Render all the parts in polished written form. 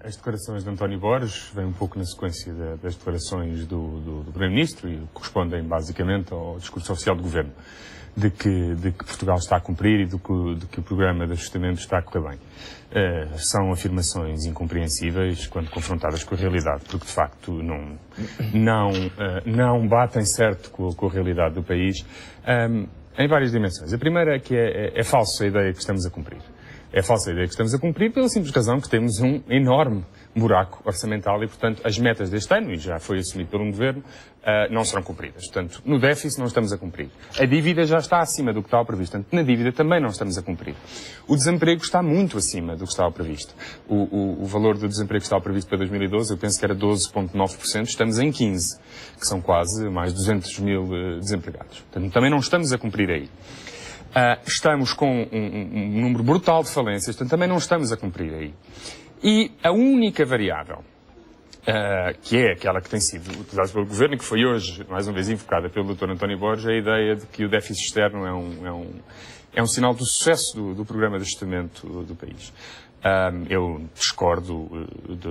As declarações de António Borges vêm um pouco na sequência das declarações do Primeiro-Ministro e correspondem basicamente ao discurso oficial do Governo, de que Portugal está a cumprir e de que o programa de ajustamento está a correr bem. São afirmações incompreensíveis quando confrontadas com a realidade, porque de facto não batem certo com a realidade do país em várias dimensões. A primeira é que é falsa a ideia que estamos a cumprir. É falsa a ideia que estamos a cumprir pela simples razão que temos um enorme buraco orçamental e, portanto, as metas deste ano, e já foi assumido pelo Governo, não serão cumpridas. Portanto, no déficit não estamos a cumprir. A dívida já está acima do que estava previsto. Portanto, na dívida também não estamos a cumprir. O desemprego está muito acima do que estava previsto. O valor do desemprego que estava previsto para 2012, eu penso que era 12,9%, estamos em 15%, que são quase mais 200 mil desempregados. Portanto, também não estamos a cumprir aí. Estamos com um número brutal de falências, portanto também não estamos a cumprir aí. E a única variável, que é aquela que tem sido utilizada pelo Governo e que foi hoje, mais uma vez, invocada pelo Dr. António Borges, é a ideia de que o déficit externo é um sinal do sucesso do programa de ajustamento do país. Eu discordo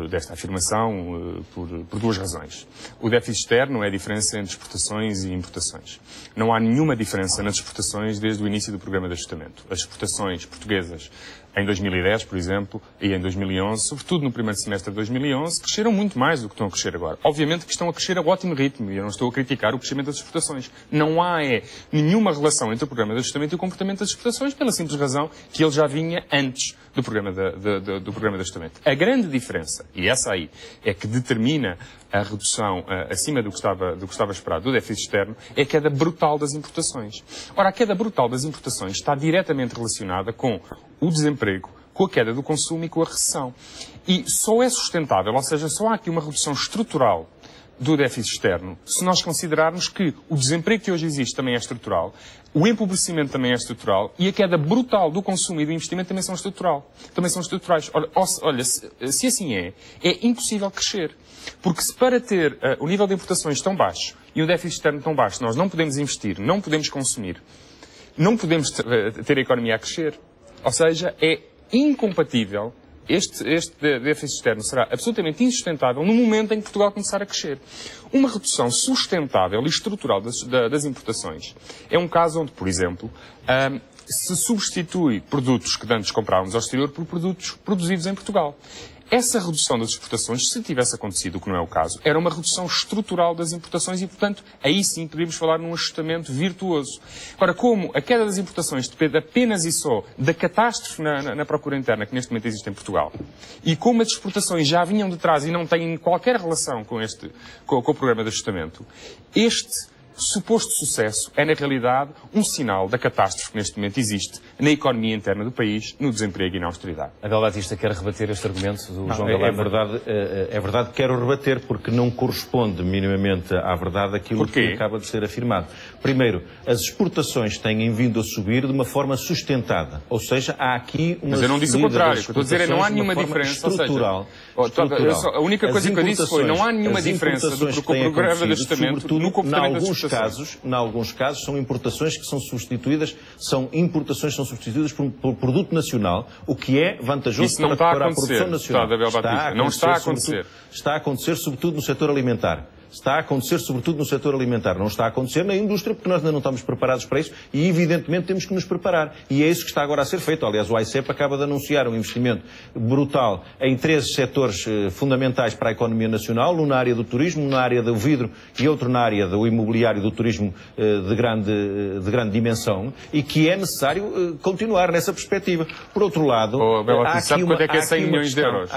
desta afirmação por duas razões. O déficit externo é a diferença entre exportações e importações. Não há nenhuma diferença nas exportações desde o início do programa de ajustamento. As exportações portuguesas em 2010, por exemplo, e em 2011, sobretudo no primeiro semestre de 2011, cresceram muito mais do que estão a crescer agora. Obviamente que estão a crescer a ótimo ritmo e eu não estou a criticar o crescimento das exportações. Não há nenhuma relação entre o programa de ajustamento e o comportamento das exportações pela simples razão que ele já vinha antes do programa de ajustamento. A grande diferença, e essa aí, é que determina a redução acima do que estava esperado do déficit externo, é a queda brutal das importações. Ora, a queda brutal das importações está diretamente relacionada com o desemprego, com a queda do consumo e com a recessão. E só é sustentável, ou seja, só há aqui uma redução estrutural do déficit externo, se nós considerarmos que o desemprego que hoje existe também é estrutural, o empobrecimento também é estrutural e a queda brutal do consumo e do investimento também são estruturais. Olha, se assim é impossível crescer. Porque se para ter o nível de importações tão baixo e o déficit externo tão baixo, nós não podemos investir, não podemos consumir, não podemos ter a economia a crescer. Ou seja, é incompatível. Este déficit externo será absolutamente insustentável no momento em que Portugal começar a crescer. Uma redução sustentável e estrutural das importações é um caso onde, por exemplo, se substitui produtos que antes comprávamos ao exterior por produtos produzidos em Portugal. Essa redução das exportações, se tivesse acontecido, o que não é o caso, era uma redução estrutural das importações e, portanto, aí sim poderíamos falar num ajustamento virtuoso. Agora, como a queda das importações depende apenas e só da catástrofe na procura interna que neste momento existe em Portugal, e como as exportações já vinham de trás e não têm qualquer relação com o programa de ajustamento, este suposto sucesso é, na realidade, um sinal da catástrofe que neste momento existe na economia interna do país, no desemprego e na austeridade. Abel Batista quer rebater este argumento do João Galamba? É verdade que quero rebater, porque não corresponde minimamente à verdade aquilo que acaba de ser afirmado. Primeiro, as exportações têm vindo a subir de uma forma sustentada. Ou seja, há aqui uma... Mas eu não disse o contrário. O que eu estou a dizer é que não há nenhuma diferença. Estrutural. A única coisa que eu disse foi não há nenhuma diferença do que o programa de ajustamento no comportamento das exportações. Em alguns casos, são importações que são substituídas, por produto nacional, o que é vantajoso para a produção nacional. Não está a acontecer. Está a acontecer, sobretudo, no setor alimentar. Está a acontecer, sobretudo, no setor alimentar. Não está a acontecer na indústria, porque nós ainda não estamos preparados para isso e, evidentemente, temos que nos preparar. E é isso que está agora a ser feito. Aliás, o AICEP acaba de anunciar um investimento brutal em 13 setores fundamentais para a economia nacional, um na área do turismo, um na área do vidro e outro na área do imobiliário e do turismo de grande dimensão, e que é necessário continuar nessa perspectiva. Por outro lado... sabe quanto é que é 100 milhões de euros?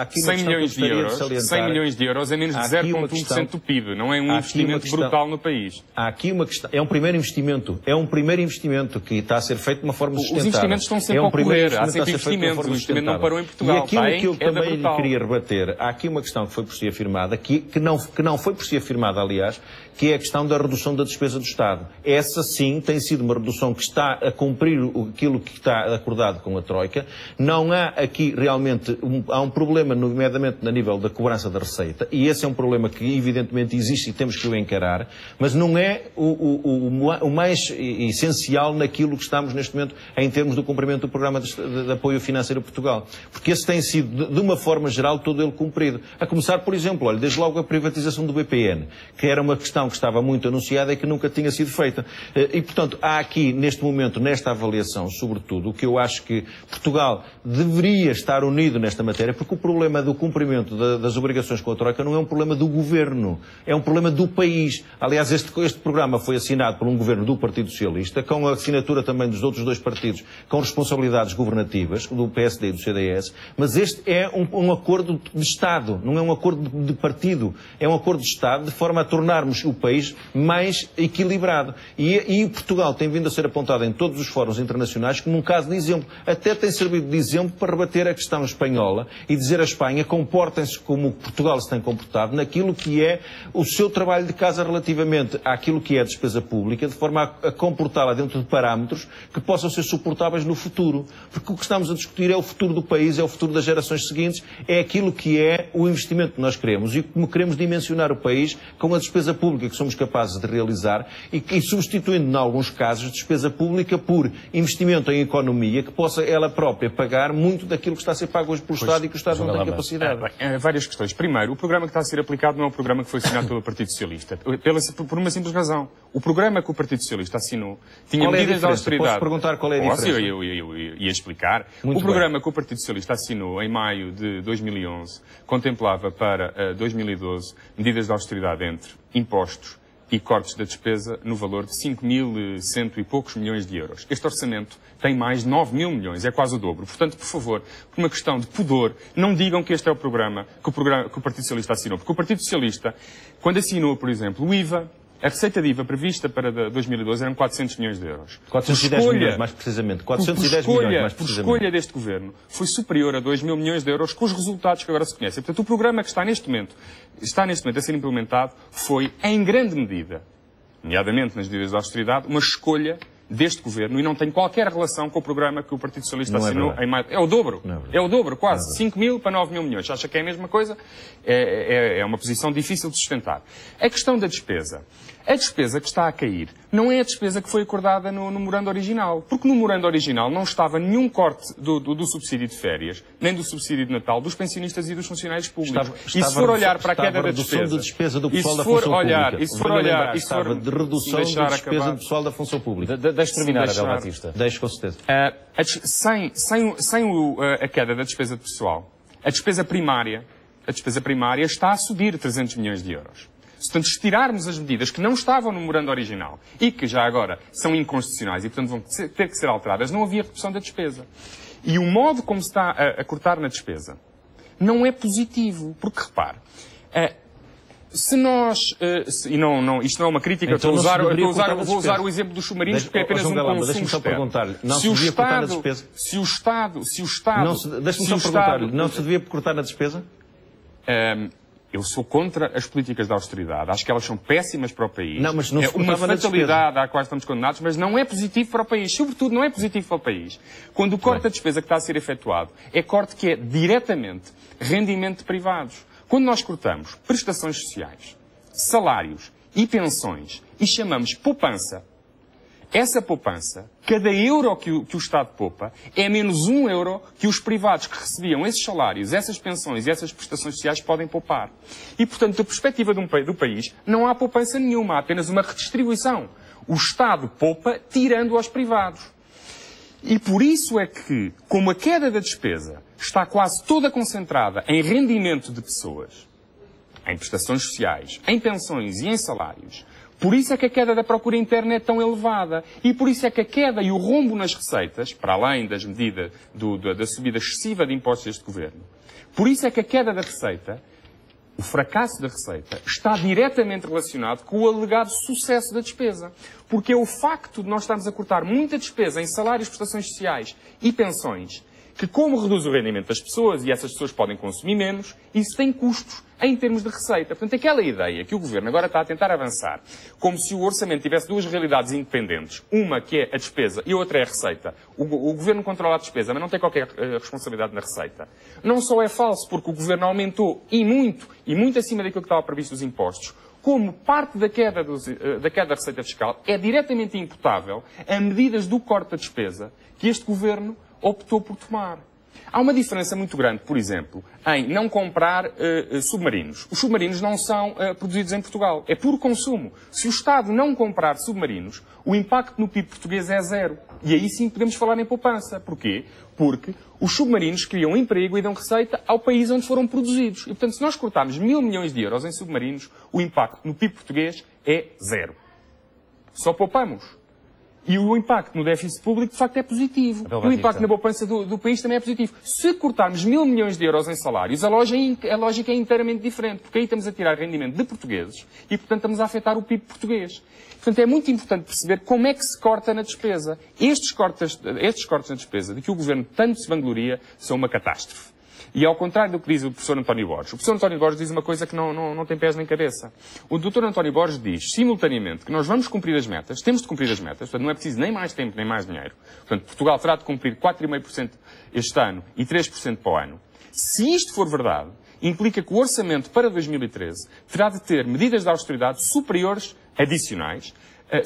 100 milhões de euros é menos de 0,1% do PIB. Não é um investimento brutal no país. Há aqui uma questão. É um primeiro investimento que está a ser feito de uma forma sustentável. Os investimentos estão sempre a ocorrer. Há sempre investimentos. O investimento não parou em Portugal. E aquilo que eu também lhe queria rebater, há aqui uma questão que foi por si afirmada, que não foi por si afirmada, aliás, que é a questão da redução da despesa do Estado. Essa, sim, tem sido uma redução que está a cumprir aquilo que está acordado com a Troika. Não há aqui realmente... há um problema, nomeadamente, a nível da cobrança da receita, e esse é um problema que, evidentemente, existe existe e temos que o encarar, mas não é o mais essencial naquilo que estamos neste momento em termos do cumprimento do programa de apoio financeiro a Portugal. Porque esse tem sido, de uma forma geral, todo ele cumprido. A começar, por exemplo, olha, desde logo a privatização do BPN, que era uma questão que estava muito anunciada e que nunca tinha sido feita. E, portanto, há aqui, neste momento, nesta avaliação, sobretudo, o que eu acho que Portugal deveria estar unido nesta matéria, porque o problema do cumprimento das obrigações com a Troika não é um problema do Governo, é um problema do país. Aliás, este programa foi assinado por um Governo do Partido Socialista, com a assinatura também dos outros dois partidos com responsabilidades governativas, do PSD e do CDS, mas este é um acordo de Estado, não é um acordo de partido, é um acordo de Estado de forma a tornarmos o país mais equilibrado. E Portugal tem vindo a ser apontado em todos os fóruns internacionais como um caso de exemplo. Até tem servido de exemplo para rebater a questão espanhola e dizer à Espanha: comportem-se como Portugal se tem comportado naquilo que é o seu trabalho de casa relativamente àquilo que é a despesa pública, de forma a comportá-la dentro de parâmetros que possam ser suportáveis no futuro. Porque o que estamos a discutir é o futuro do país, é o futuro das gerações seguintes, é aquilo que é o investimento que nós queremos e como queremos dimensionar o país com a despesa pública que somos capazes de realizar e substituindo, em alguns casos, despesa pública por investimento em economia que possa ela própria pagar muito daquilo que está a ser pago hoje pelo Estado e que o Estado não tem capacidade. Várias questões. Primeiro, o programa que está a ser aplicado não é um programa que foi assinado pelo Partido Socialista. Por uma simples razão. O programa que o Partido Socialista assinou tinha medidas de austeridade. Posso perguntar qual é a diferença? Eu ia explicar. Muito o programa que o Partido Socialista assinou em maio de 2011 contemplava para 2012 medidas de austeridade entre impostos e cortes da despesa no valor de 5.100 e poucos milhões de euros. Este orçamento tem mais de 9 mil milhões, é quase o dobro. Portanto, por favor, por uma questão de pudor, não digam que este é o programa que o Partido Socialista assinou. Porque o Partido Socialista, quando assinou, por exemplo, o IVA, a receita de IVA prevista para 2012 eram 400 milhões de euros. 410 milhões, mais precisamente. 410 milhões, mais precisamente. Por escolha deste Governo, foi superior a 2 mil milhões de euros com os resultados que agora se conhecem. Portanto, o programa que está neste momento a ser implementado foi, em grande medida, nomeadamente nas medidas de austeridade, uma escolha deste Governo e não tem qualquer relação com o programa que o Partido Socialista assinou em maio. É o dobro. É o dobro, quase. 5 mil para 9 mil milhões. Acha que é a mesma coisa? É uma posição difícil de sustentar. A questão da despesa. A despesa que está a cair não é a despesa que foi acordada no memorando original. Porque no memorando original não estava nenhum corte do subsídio de férias, nem do subsídio de Natal, dos pensionistas e dos funcionários públicos. E se for olhar para a queda da despesa do pessoal da função pública. E se for olhar... Estava de redução da despesa do pessoal da função pública. Deixe terminar, Abel Batista. Deixe, com certeza. Sem a queda da despesa de pessoal, a despesa primária está a subir 300 milhões de euros. Portanto, se tirarmos as medidas que não estavam no memorando original e que já agora são inconstitucionais e, portanto, vão ter que ser alteradas, não havia redução da despesa. E o modo como se está a cortar na despesa não é positivo. Porque, repare, se nós... isto não é uma crítica, então, vou usar o exemplo dos submarinos porque é apenas um consumo externo. Não se devia cortar na despesa? Deixe-me só perguntar-lhe, não se devia cortar na despesa? Eu sou contra as políticas de austeridade. Acho que elas são péssimas para o país. Não, mas não é uma fatalidade à qual estamos condenados, mas não é positivo para o país. Sobretudo, não é positivo para o país. Quando o corte da despesa que está a ser efetuado é corte que é diretamente rendimento de privados. Quando nós cortamos prestações sociais, salários e pensões e chamamos poupança, essa poupança, cada euro que o Estado poupa, é menos 1 euro que os privados que recebiam esses salários, essas pensões e essas prestações sociais podem poupar. E, portanto, da perspectiva do país, não há poupança nenhuma, há apenas uma redistribuição. O Estado poupa tirando aos privados. E por isso é que, como a queda da despesa está quase toda concentrada em rendimento de pessoas, em prestações sociais, em pensões e em salários, por isso é que a queda da procura interna é tão elevada. E por isso é que a queda e o rombo nas receitas, para além das medidas da subida excessiva de impostos deste Governo, por isso é que a queda da receita, o fracasso da receita, está diretamente relacionado com o alegado sucesso da despesa. Porque é o facto de nós estarmos a cortar muita despesa em salários, prestações sociais e pensões, que como reduz o rendimento das pessoas e essas pessoas podem consumir menos, isso tem custos em termos de receita. Portanto, aquela ideia que o Governo agora está a tentar avançar, como se o orçamento tivesse duas realidades independentes, uma que é a despesa e a outra é a receita. O Governo controla a despesa, mas não tem qualquer responsabilidade na receita. Não só é falso porque o Governo aumentou e muito acima daquilo que estava previsto os impostos, como parte da queda da receita fiscal é diretamente imputável a medidas do corte da despesa que este Governo optou por tomar. Há uma diferença muito grande, por exemplo, em não comprar submarinos. Os submarinos não são produzidos em Portugal. É puro consumo. Se o Estado não comprar submarinos, o impacto no PIB português é zero. E aí sim podemos falar em poupança. Porquê? Porque os submarinos criam emprego e dão receita ao país onde foram produzidos. E, portanto, se nós cortarmos 1.000 milhões de euros em submarinos, o impacto no PIB português é zero. Só poupamos. E o impacto no déficit público, de facto, é positivo. E o impacto na poupança do país também é positivo. Se cortarmos 1.000 milhões de euros em salários, a lógica é inteiramente diferente, porque aí estamos a tirar rendimento de portugueses e, portanto, estamos a afetar o PIB português. Portanto, é muito importante perceber como é que se corta na despesa. Estes cortes na despesa, de que o Governo tanto se vangloria, são uma catástrofe. E ao contrário do que diz o professor António Borges, o professor António Borges diz uma coisa que não tem pés nem cabeça. O doutor António Borges diz, simultaneamente, que nós vamos cumprir as metas, temos de cumprir as metas, portanto não é preciso nem mais tempo nem mais dinheiro. Portanto, Portugal terá de cumprir 4,5% este ano e 3% para o ano. Se isto for verdade, implica que o orçamento para 2013 terá de ter medidas de austeridade superiores, adicionais,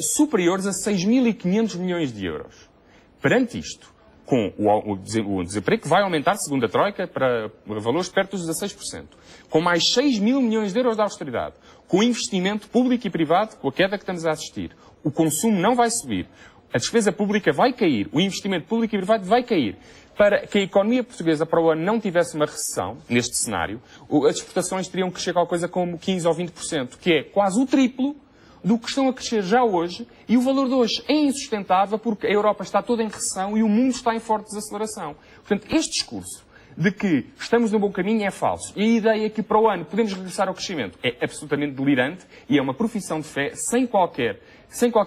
superiores a 6.500 milhões de euros. Perante isto, com o desemprego que vai aumentar, segundo a Troika, para valores perto dos 16%, com mais 6.000 milhões de euros de austeridade, com o investimento público e privado, com a queda que estamos a assistir, o consumo não vai subir, a despesa pública vai cair, o investimento público e privado vai cair. Para que a economia portuguesa para o ano não tivesse uma recessão, neste cenário, as exportações teriam que crescer qualquer coisa como 15% ou 20%, que é quase o triplo do que estão a crescer já hoje, e o valor de hoje é insustentável porque a Europa está toda em recessão e o mundo está em forte desaceleração. Portanto, este discurso de que estamos no bom caminho é falso. E a ideia que para o ano podemos regressar ao crescimento é absolutamente delirante e é uma profissão de fé sem qualquer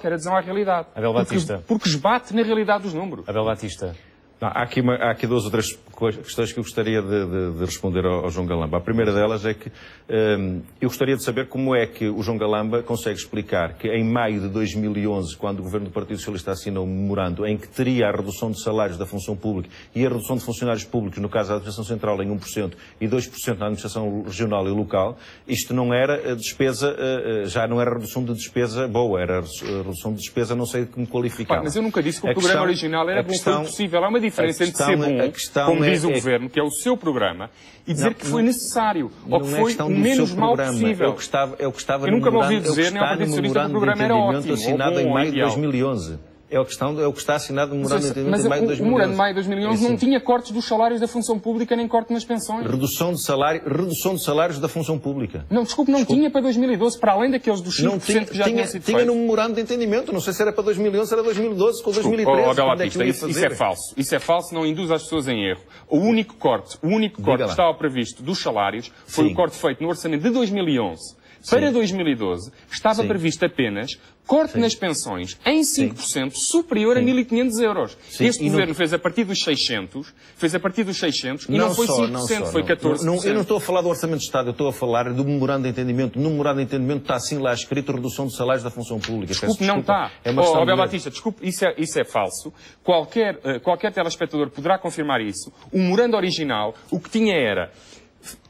adesão à realidade. Abel Batista. Porque esbate na realidade dos números. Abel Batista. Não, há aqui duas ou três questões que eu gostaria de responder ao João Galamba. A primeira delas é que eu gostaria de saber como é que o João Galamba consegue explicar que em maio de 2011, quando o Governo do Partido Socialista assinou um memorando em que teria a redução de salários da função pública e a redução de funcionários públicos, no caso da Administração Central, em 1% e 2% na Administração Regional e Local, isto não era despesa, já não era redução de despesa boa, era redução de despesa, não sei como qualificar. Mas eu nunca disse que o programa original era bom, foi possível. Há uma diferença entre ser bom, como diz o Governo, que é o seu programa, e dizer que foi necessário, ou que foi o menos mau possível. É o que estava eu nunca me ouvi dizer, nem ao Partido Socialista, que o programa era ótimo, assinado em maio de 2011. É o que está assinado no memorando de entendimento em maio de 2011. Mas o memorando de maio de 2011 não tinha cortes dos salários da função pública nem corte nas pensões. Redução de salários da função pública. Não, desculpe, não tinha para 2012, para além daqueles dos 5% que já tinham sido feitos. Tinha no memorando de entendimento, não sei se era para 2011, era 2012, com 2013. Isso é falso. Isso é falso, não induz as pessoas em erro. O único corte que estava previsto dos salários foi o corte feito no orçamento de 2011. Para 2012, estava previsto apenas corte nas pensões em 5% superior a 1.500 euros. Este Governo fez a partir dos 600, e não foi 5%, foi 14%. Eu não estou a falar do Orçamento de Estado, eu estou a falar do memorando de entendimento. No memorando de entendimento está assim lá escrito redução de salários da função pública. Desculpe, não está. Abel Batista, desculpe, isso é falso. Qualquer telespectador poderá confirmar isso. O memorando original, o que tinha era,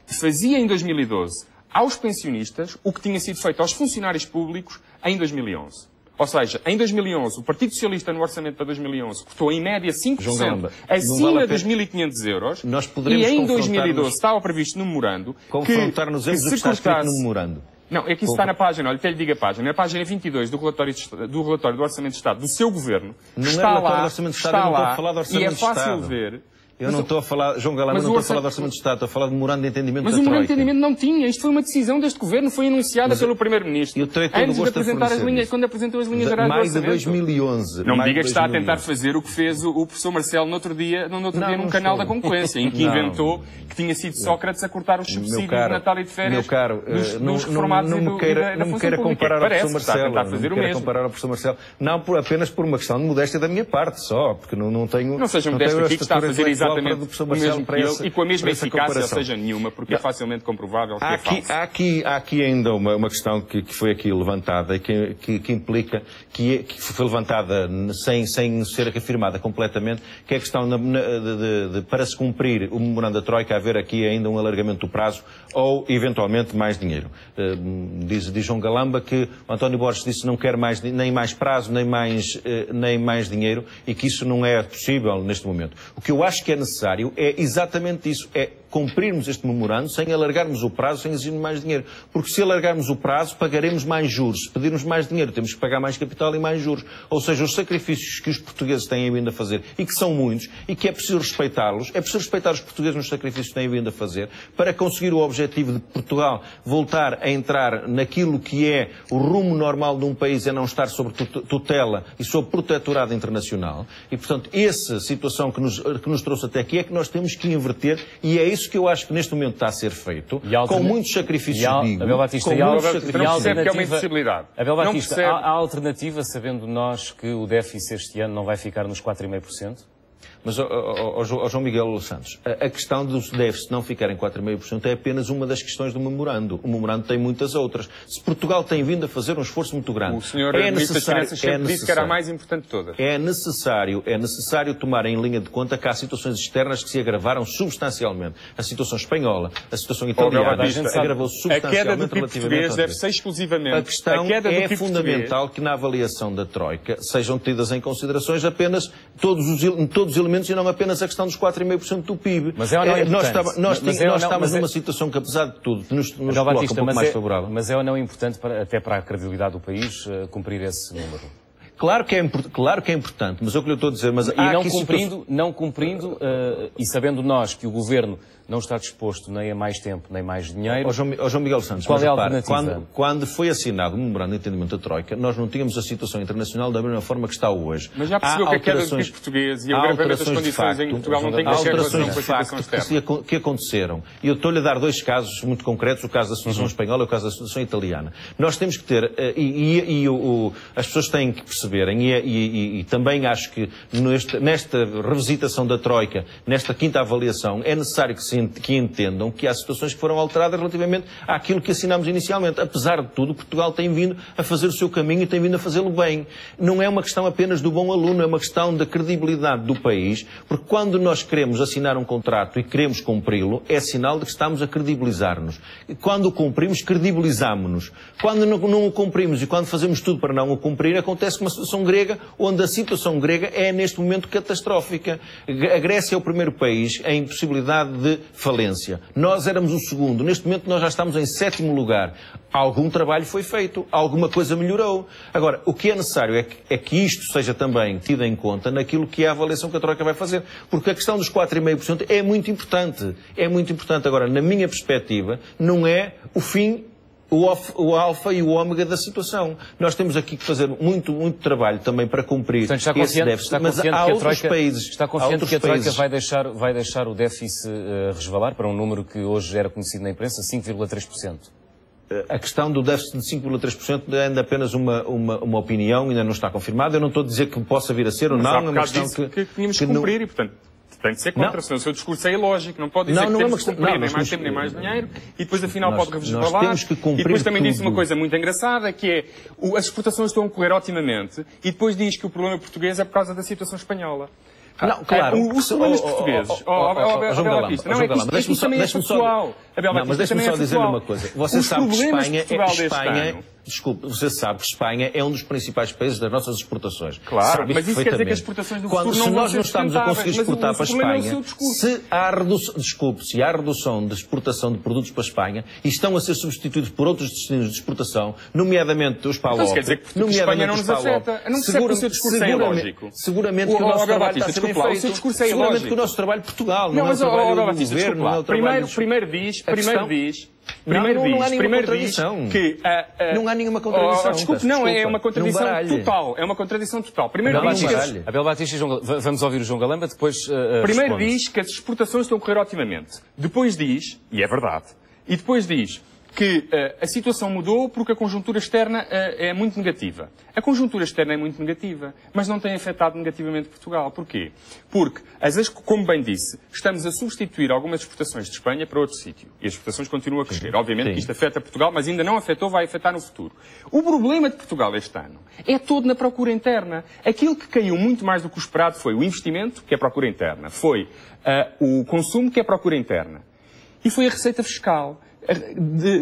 fazia em 2012, aos pensionistas o que tinha sido feito aos funcionários públicos em 2011. Ou seja, em 2011, o Partido Socialista no orçamento para 2011 cortou em média 5% acima dos 1.500 euros e em 2012 estava previsto no memorando confrontar-nos eles o que está escrito no memorando. Não, é que isso está na página, olha, até lhe digo a página. Na página 22 do relatório do Orçamento de Estado do seu Governo, está lá, e é fácil ver. Eu não estou a falar, João Galamba, não estou a falar do Orçamento de Estado, estou a falar de memorando de entendimento da Troika. Mas o memorando de entendimento não tinha. Isto foi uma decisão deste Governo, foi anunciada pelo Primeiro-Ministro. Antes de apresentar as linhas, quando apresentou as linhas gerais do orçamento. Maio de 2011. Não me diga que está a tentar fazer o que fez o professor Marcelo no outro dia num canal da concorrência, em que inventou que tinha sido Sócrates a cortar os subsídios de Natal e de férias dos reformados e da função pública. Parece que está a tentar fazer o mesmo. Comparar ao professor Marcelo. Não apenas por uma questão de modéstia da minha parte só, porque não tenho... Não seja modéstia aqui, que está a fazer exatamente exatamente o mesmo que ele e com a mesma eficácia, ou seja, nenhuma, porque é facilmente comprovável que é falso. Há aqui ainda uma questão que foi aqui levantada e que implica, que foi levantada sem ser afirmada completamente, que é a questão de para se cumprir o memorando da Troika haver aqui ainda um alargamento do prazo ou, eventualmente, mais dinheiro. Diz João Galamba que o António Borges disse que não quer nem mais prazo, nem mais dinheiro e que isso não é possível neste momento. O que eu acho que é necessário é exatamente isso, é cumprirmos este memorando sem alargarmos o prazo, sem exigir mais dinheiro. Porque se alargarmos o prazo, pagaremos mais juros. Se pedirmos mais dinheiro, temos que pagar mais capital e mais juros. Ou seja, os sacrifícios que os portugueses têm vindo a fazer, e que são muitos, e que é preciso respeitá-los, é preciso respeitar os portugueses nos sacrifícios que têm vindo a fazer, para conseguir o objetivo de Portugal voltar a entrar naquilo que é o rumo normal de um país, é não estar sob tutela e sob protetorado internacional. E, portanto, essa situação que nos trouxe até aqui é que nós temos que inverter, e é isso que eu acho que neste momento está a ser feito, com muitos sacrifícios, Abel Batista, percebe que é uma impossibilidade. Abel Batista, há alternativa, sabendo nós que o déficit este ano não vai ficar nos 4,5%? Mas, João Miguel Santos, a questão dos déficits não ficarem 4,5% é apenas uma das questões do memorando. O memorando tem muitas outras. Se Portugal tem vindo a fazer um esforço muito grande, o senhor Ministro das Finanças sempre disse que era a mais importante de todas. É necessário tomar em linha de conta que há situações externas que se agravaram substancialmente. A situação espanhola, a situação italiana, agravou-se substancialmente relativamente deve ser exclusivamente. A questão é fundamental que na avaliação da Troika sejam tidas em considerações apenas todos os elementos e não apenas a questão dos 4,5% do PIB. Mas nós estamos numa situação que, apesar de tudo, nos coloca um pouco mais favorável. Mas é ou não importante, até para a credibilidade do país, cumprir esse número? Claro que é importante, mas é o que eu estou a dizer. Mas não cumprindo, e sabendo nós que o Governo não está disposto nem a mais tempo, nem mais dinheiro... João Miguel Santos, qual é a alternativa? Quando foi assinado o memorando de entendimento da Troika, nós não tínhamos a situação internacional da mesma forma que está hoje. Mas já percebeu que a queda do PIB português e o agravamento das condições em Portugal não tem qualquer relação com a situação externa. Que aconteceram. E eu estou-lhe a dar dois casos muito concretos, o caso da situação espanhola e o caso da situação italiana. Nós temos que ter, as pessoas têm que perceberem, e também acho que nesta revisitação da Troika, nesta quinta avaliação, é necessário que entendam que há situações que foram alteradas relativamente àquilo que assinámos inicialmente. Apesar de tudo, Portugal tem vindo a fazer o seu caminho e tem vindo a fazê-lo bem. Não é uma questão apenas do bom aluno, é uma questão da credibilidade do país, porque quando nós queremos assinar um contrato e queremos cumpri-lo, é sinal de que estamos a credibilizar-nos. Quando o cumprimos, credibilizamos-nos. Quando não o cumprimos e quando fazemos tudo para não o cumprir, acontece uma situação grega, onde a situação grega é, neste momento, catastrófica. A Grécia é o primeiro país em possibilidade de falência. Nós éramos o segundo. Neste momento nós já estamos em 7º lugar. Algum trabalho foi feito. Alguma coisa melhorou. Agora, o que é necessário é que isto seja também tido em conta naquilo que é a avaliação que a Troika vai fazer. Porque a questão dos 4,5% é muito importante. É muito importante. Agora, na minha perspectiva, não é o fim, o alfa e o ômega da situação. Nós temos aqui que fazer muito trabalho também para cumprir esse déficit, mas há outros países... Está confiante que a Troika vai deixar o déficit resvalar para um número que hoje era conhecido na imprensa, 5,3%? A questão do déficit de 5,3% é ainda apenas uma opinião, ainda não está confirmada. Eu não estou a dizer que possa vir a ser ou não. É uma questão que tínhamos que cumprir e, portanto, tem de ser contra, senão o seu discurso é ilógico. Não pode dizer que temos que cumprir nem mais tempo nem mais dinheiro e depois afinal pode resvalar. E depois também disse uma coisa muito engraçada, que é as exportações estão a correr otimamente e depois diz que o problema português é por causa da situação espanhola. Não, claro. Os problemas portugueses. Abel Batista, não é que isto também é factual. Mas deixe-me só dizer-lhe uma coisa. Você sabe que você sabe que Espanha é um dos principais países das nossas exportações. Claro, mas isso quer dizer que as exportações do futuro não vão ser sustentáveis. Se nós não estamos a conseguir exportar para a Espanha, se há redução de exportação de produtos para a Espanha e estão a ser substituídos por outros destinos de exportação, nomeadamente os PALOP, então, quer dizer que Espanha não nos afeta. Eu não percebo que o seu discurso é ilógico. Seguramente que o nosso trabalho está a ser bem feito. O seu discurso é ilógico. Seguramente que o nosso trabalho Portugal, não é o trabalho do governo, não é o trabalho... Primeiro diz que não há nenhuma contradição. Desculpe, não, é uma contradição total. É uma contradição total. Primeiro diz que... Abel Batista e João Galamba, vamos ouvir o João Galamba, depois primeiro diz que as exportações estão a correr otimamente. Depois diz, e é verdade, e depois diz que a situação mudou porque a conjuntura externa é muito negativa. A conjuntura externa é muito negativa, mas não tem afetado negativamente Portugal. Porquê? Porque, como bem disse, estamos a substituir algumas exportações de Espanha para outro sítio. E as exportações continuam a crescer. Obviamente que isto afeta Portugal, mas ainda não afetou, vai afetar no futuro. O problema de Portugal este ano é todo na procura interna. Aquilo que caiu muito mais do que o esperado foi o investimento, que é procura interna, foi o consumo, que é procura interna, e foi a receita fiscal,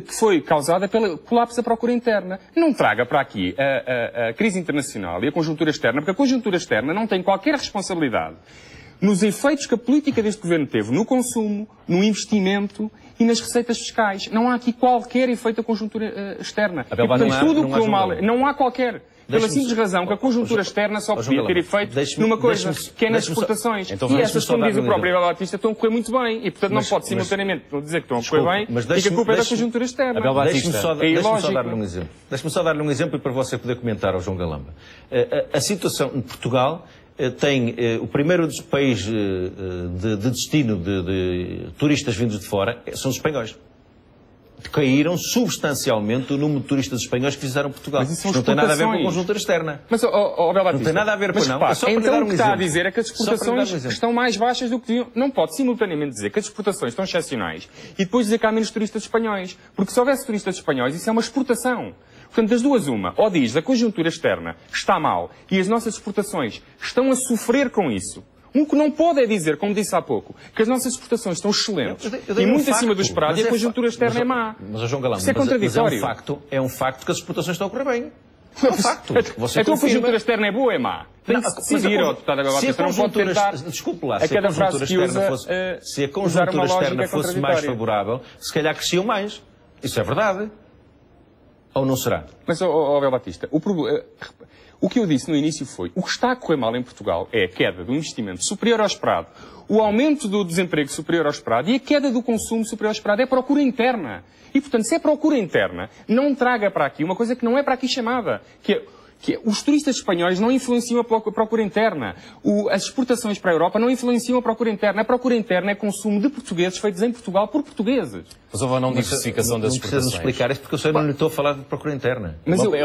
que foi causada pelo colapso da procura interna. Não traga para aqui a crise internacional e a conjuntura externa, porque a conjuntura externa não tem qualquer responsabilidade nos efeitos que a política deste governo teve no consumo, no investimento e nas receitas fiscais. Não há aqui qualquer efeito da conjuntura externa. E, portanto, tudo o que mal, não há qualquer. Pela simples razão que a conjuntura externa só podia ter efeito numa coisa, que é nas exportações. Então, e essas, como diz o próprio Abel Batista, estão a correr muito bem. E, portanto, não pode simultaneamente dizer que estão a correr bem e que a culpa é da conjuntura externa. Deixe-me só dar-lhe um exemplo para você poder comentar ao João Galamba. A situação em Portugal tem o primeiro país de destino de turistas vindos de fora são os espanhóis. Caíram substancialmente o número de turistas espanhóis que visitaram Portugal. Mas isso não tem nada a ver com a conjuntura externa. Mas, Abel Batista, não tem nada a ver com não. Então o que está a dizer é que as exportações estão mais baixas do que deviam. Não pode simultaneamente dizer que as exportações estão excepcionais e depois dizer que há menos turistas espanhóis. Porque se houvesse turistas espanhóis, isso é uma exportação. Portanto, das duas uma. Ou diz a conjuntura externa está mal e as nossas exportações estão a sofrer com isso. O que não pode é dizer, como disse há pouco, que as nossas exportações estão excelentes e muito acima do esperado e a conjuntura externa é má. Mas, João Galamba, isso é contraditório. É um facto que as exportações estão a correr bem. É um facto. Então a conjuntura externa é boa ou é má? Tem que decidir, deputado Abel Batista, não pode tentar desculpe lá, a cada frase que usa se a conjuntura externa fosse mais favorável, se calhar cresciam mais. Isso é verdade. Ou não será? Mas, Abel Batista, o que eu disse no início foi, o que está a correr mal em Portugal é a queda do investimento superior ao esperado, o aumento do desemprego superior ao esperado e a queda do consumo superior ao esperado. É procura interna. E, portanto, se é procura interna, não traga para aqui uma coisa que não é para aqui chamada, que é os turistas espanhóis não influenciam a procura interna. As exportações para a Europa não influenciam a procura interna. A procura interna é consumo de portugueses feitos em Portugal por portugueis. Mas houve ou não diversificação das exportações? Não precisa explicar isso porque eu não lhe estou a falar de procura interna. Mas houve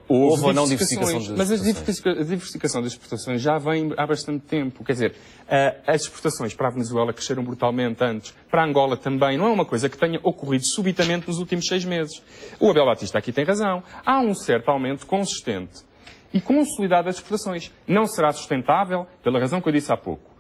ou não diversificação das exportações? Mas a diversificação das exportações já vem há bastante tempo. Quer dizer, as exportações para a Venezuela cresceram brutalmente antes. Para a Angola também. Não é uma coisa que tenha ocorrido subitamente nos últimos 6 meses. O Abel Batista aqui tem razão. Há um certo aumento consistente e consolidado das exportações. Não será sustentável, pela razão que eu disse há pouco,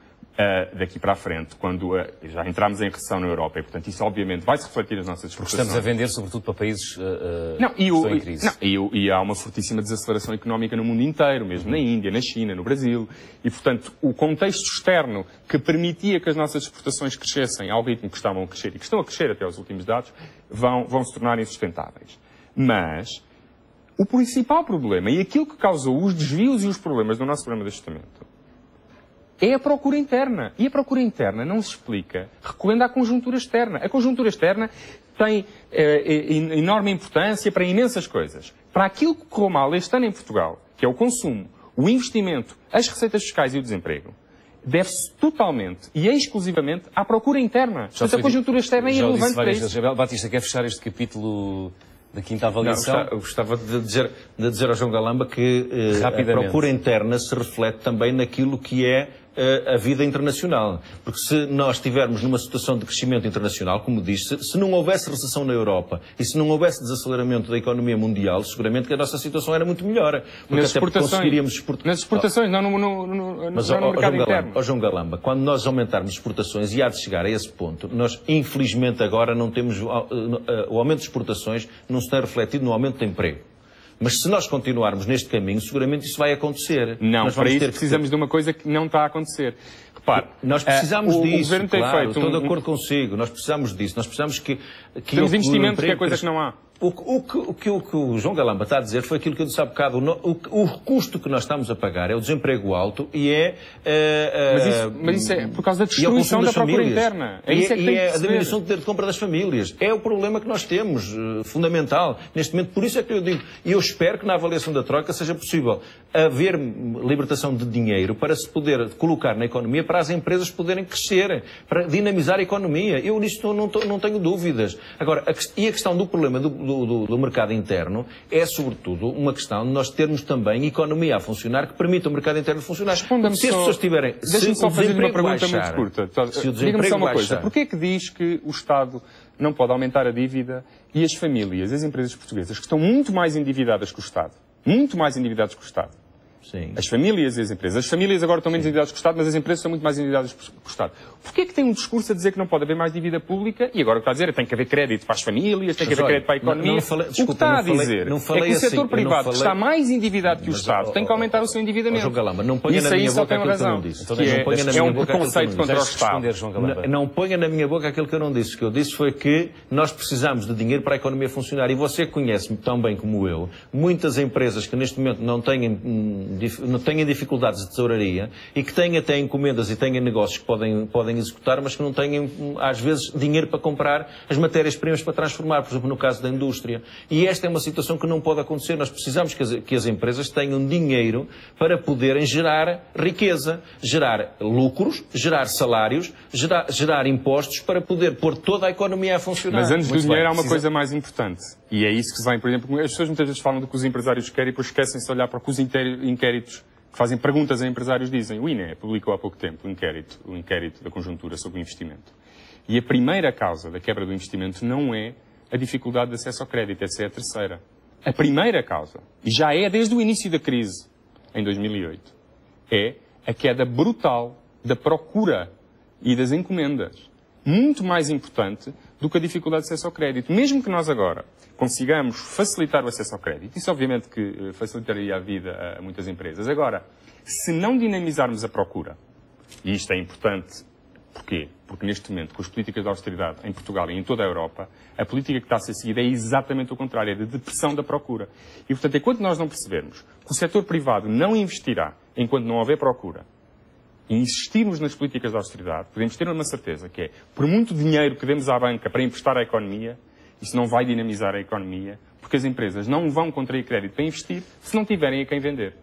daqui para a frente, quando já entramos em recessão na Europa, e portanto isso obviamente vai-se refletir nas nossas exportações. Porque estamos a vender sobretudo para países que estão em crise. E há uma fortíssima desaceleração económica no mundo inteiro, mesmo na Índia, na China, no Brasil, e portanto o contexto externo que permitia que as nossas exportações crescessem ao ritmo que estavam a crescer e que estão a crescer até aos últimos dados, vão se tornar insustentáveis. Mas o principal problema, e aquilo que causou os desvios e os problemas do nosso programa de ajustamento, é a procura interna. E a procura interna não se explica recorrendo à conjuntura externa. A conjuntura externa tem enorme importância para imensas coisas. Para aquilo que correu mal este ano em Portugal, que é o consumo, o investimento, as receitas fiscais e o desemprego, deve-se totalmente e exclusivamente à procura interna. Portanto, a conjuntura externa é irrelevante para isso. Abel Batista, quer fechar este capítulo da quinta avaliação? Não, eu gostava de dizer ao João Galamba que a procura interna se reflete também naquilo que é a vida internacional. Porque se nós estivermos numa situação de crescimento internacional, como disse, se não houvesse recessão na Europa e se não houvesse desaceleramento da economia mundial, seguramente que a nossa situação era muito melhor. Nas exportações, nas exportações, não no mercado interno. João Galamba, quando nós aumentarmos exportações, e há de chegar a esse ponto, nós infelizmente agora não temos o aumento de exportações não se tem refletido no aumento de emprego. Mas se nós continuarmos neste caminho, seguramente isso vai acontecer. Não, para isso precisamos de uma coisa que não está a acontecer. Repare, nós precisamos disso, o governo tem feito estou de acordo consigo, nós precisamos disso, nós precisamos que temos investimento, que é coisa que não há. O que o João Galamba está a dizer foi aquilo que eu disse há bocado. O custo que nós estamos a pagar é o desemprego alto e é... Mas isso é por causa da destruição da procura interna. É isso que tem que a diminuição do poder de compra das famílias. É o problema que nós temos, fundamental, neste momento. Por isso é que eu digo, e eu espero que na avaliação da Troika seja possível haver libertação de dinheiro para se poder colocar na economia, para as empresas poderem crescer, para dinamizar a economia. Eu nisto não tenho dúvidas. Agora, a questão do problema do mercado interno é, sobretudo, uma questão de nós termos também economia a funcionar que permita o mercado interno funcionar. Se as pessoas tiverem... Deixa-me só fazer uma pergunta muito curta. Diga-me só uma coisa. Porquê é que diz que o Estado não pode aumentar a dívida e as famílias, as empresas portuguesas, que estão muito mais endividadas que o Estado, muito mais endividadas que o Estado, sim, as famílias e as empresas. As famílias agora estão menos endividadas que o Estado, mas as empresas estão muito mais endividadas que o Estado. Porquê é que tem um discurso a dizer que não pode haver mais dívida pública e agora o que está a dizer é que tem que haver crédito para as famílias, tem que haver crédito para a economia? O que está a dizer é que o setor privado que está mais endividado que o Estado tem que aumentar o seu endividamento. Não ponha na minha boca aquilo que eu não disse. É um preconceito contra o Estado. Não ponha na minha boca aquilo que eu não disse. O que eu disse foi que nós precisamos de dinheiro para a economia funcionar. E você conhece-me tão bem como eu, muitas empresas que neste momento não têm dificuldades de tesouraria e que têm até encomendas e têm negócios que podem executar, mas que não têm, às vezes, dinheiro para comprar as matérias-primas para transformar, por exemplo, no caso da indústria. E esta é uma situação que não pode acontecer. Nós precisamos que as empresas tenham dinheiro para poderem gerar riqueza, gerar lucros, gerar salários, gerar impostos para poder pôr toda a economia a funcionar. Mas antes do dinheiro há uma coisa mais importante. E é isso que se vai, por exemplo, as pessoas muitas vezes falam do que os empresários querem e depois esquecem-se de olhar para o que os inquéritos que fazem perguntas a empresários dizem. O INE publicou há pouco tempo o inquérito da conjuntura sobre o investimento. E a primeira causa da quebra do investimento não é a dificuldade de acesso ao crédito, essa é a terceira. A primeira causa, e já é desde o início da crise, em 2008, é a queda brutal da procura e das encomendas. Muito mais importante do que a dificuldade de acesso ao crédito. Mesmo que nós agora consigamos facilitar o acesso ao crédito, isso obviamente que facilitaria a vida a muitas empresas. Agora, se não dinamizarmos a procura, e isto é importante, porquê? Porque neste momento, com as políticas de austeridade em Portugal e em toda a Europa, a política que está a ser seguida é exatamente o contrário, é de depressão da procura. E, portanto, enquanto nós não percebermos que o setor privado não investirá enquanto não houver procura, e insistirmos nas políticas de austeridade, podemos ter uma certeza que é, por muito dinheiro que demos à banca para emprestar à economia, isso não vai dinamizar a economia, porque as empresas não vão contrair crédito para investir se não tiverem a quem vender.